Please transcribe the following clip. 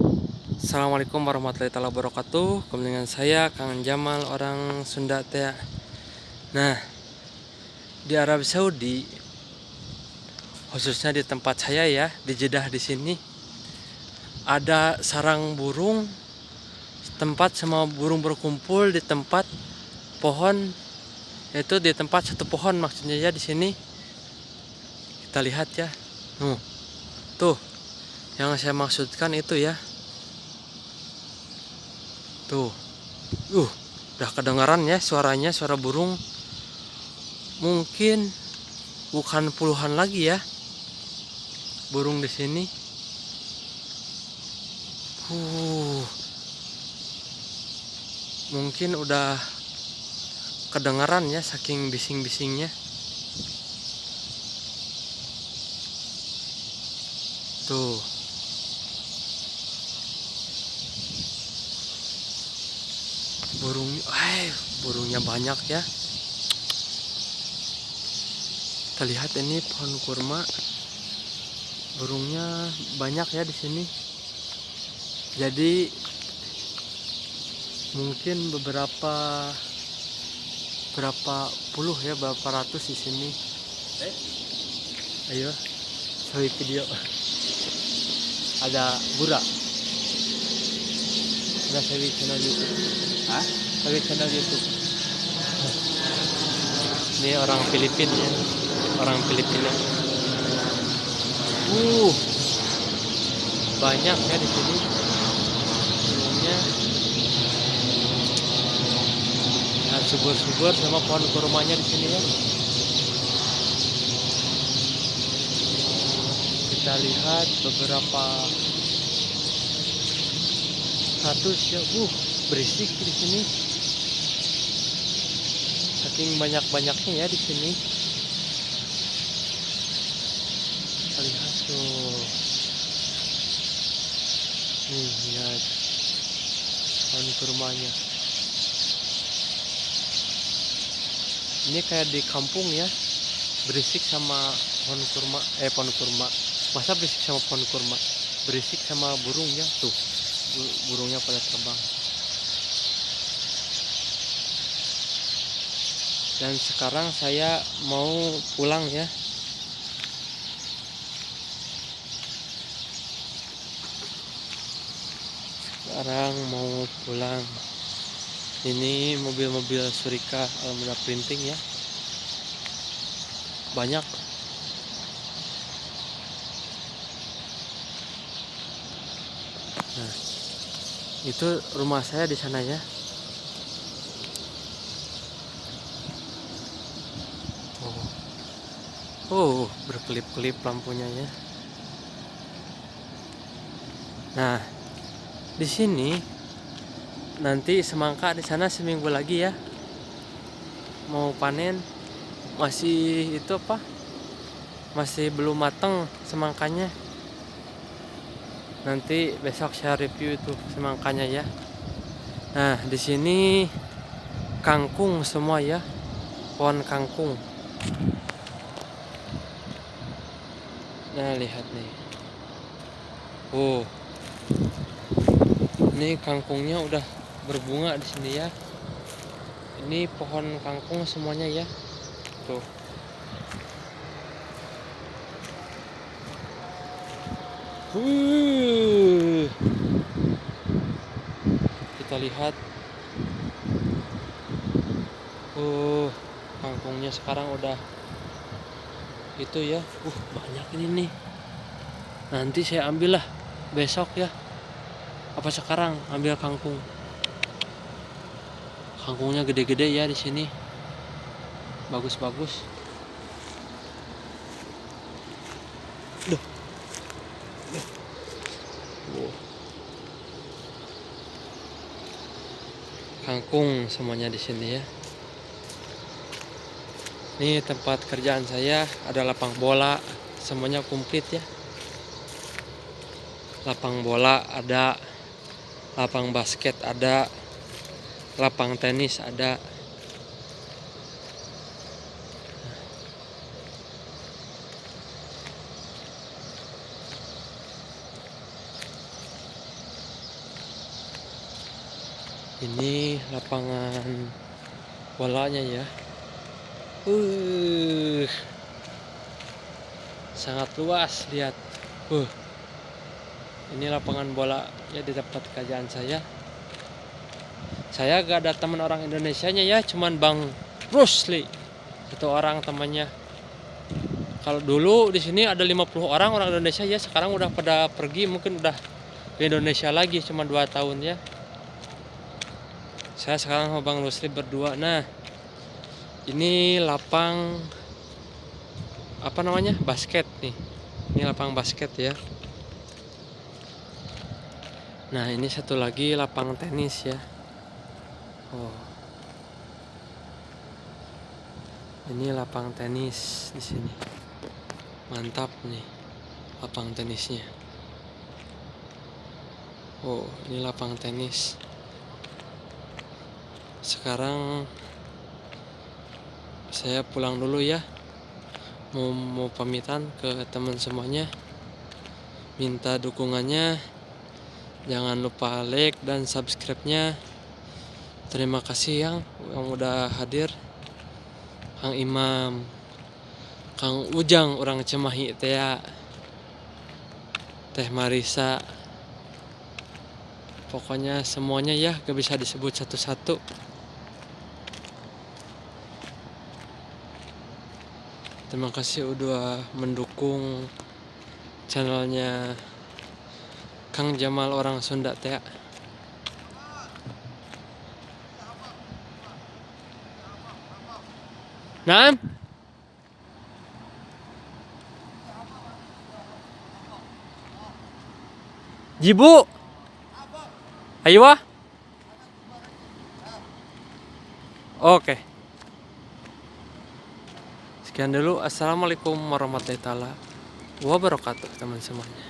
Assalamualaikum warahmatullahi wabarakatuh. Kembali dengan saya Kang Jamal, orang Sunda teh. Nah, di Arab Saudi, khususnya di tempat saya ya, di Jeddah di sini, ada sarang burung, tempat semua burung berkumpul di tempat pohon, yaitu di tempat satu pohon maksudnya ya di sini. Kita lihat ya. Tuh, yang saya maksudkan itu ya. Tuh. Udah kedengaran ya suaranya, suara burung. Mungkin bukan puluhan lagi ya burung di sini. Mungkin udah kedengaran ya saking bising-bisingnya. Tuh. Burungnya banyak ya. Kita lihat ini pohon kurma. Burungnya banyak ya di sini. Jadi mungkin berapa puluh ya, berapa ratus di sini. Ayo, sawi video. Ada gura. Ada sawi channel YouTube. Sawi channel YouTube. Ini orang Filipina ya. Orang Filipina. Banyak ya di sini. Burungnya subur-subur sama pohon kurmanya di sini ya. Kita lihat beberapa ratus ya. Berisik di sini. Saking banyak-banyaknya ya di sini. Kita lihat tuh. Lihat pohon kurmanya. Ini kayak di kampung ya. Berisik sama pohon kurma. Masa berisik sama pohon kurma? Berisik sama burungnya tuh. Burungnya pada terbang. Dan sekarang saya mau pulang ya. Sekarang mau pulang. Ini mobil-mobil Surika Almeda Printing ya. Banyak. Nah, itu rumah saya di sana ya. Berkelip-kelip lampunya ya. Nah, di sini nanti semangka di sana seminggu lagi ya. Mau panen, masih itu apa? Masih belum mateng semangkanya. Nanti besok saya review itu semangkanya ya. Nah, di sini kangkung semua ya. Pohon kangkung. Nah, lihat nih. Ini kangkungnya udah berbunga di sini ya. Ini pohon kangkung semuanya ya. Tuh. Kita lihat. Kangkungnya sekarang udah itu ya. Banyak ini nih. Nanti saya ambil lah besok ya. Apa sekarang ambil kangkung? Kangkungnya gede-gede ya di sini. Bagus-bagus. Kangkung semuanya di sini ya. Ini tempat kerjaan saya, ada lapang bola, semuanya komplit ya. Lapang bola ada, lapang basket ada, lapang tenis ada. Ini lapangan bolanya ya. Sangat luas, lihat. Ini lapangan bola ya di tempat kerjaan saya. Saya gak ada teman orang Indonesianya ya, cuman Bang Rusli, satu orang temannya. Kalau dulu di sini ada 50 orang Indonesia ya, sekarang udah pada pergi, mungkin udah ke Indonesia lagi, cuma 2 tahun ya. Saya sekarang sama Bang Rusli berdua. Nah, ini lapang apa namanya? Basket nih. Ini lapang basket ya. Nah, ini satu lagi lapang tenis ya. Ini lapang tenis di sini. Mantap nih lapang tenisnya. Ini lapang tenis. Sekarang saya pulang dulu ya. Mau pamitan ke teman semuanya. Minta dukungannya. Jangan lupa like dan subscribe-nya. Terima kasih yang udah hadir. Kang Imam, Kang Ujang orang Cimahi teh, Teh Marisa. Pokoknya semuanya ya, gak bisa disebut satu-satu. Terima kasih udah mendukung channelnya Kang Jamal orang Sunda teh. Nah, Jibu, ayo wah. Oke. Sekian dulu. Assalamualaikum warahmatullahi wabarakatuh teman semuanya.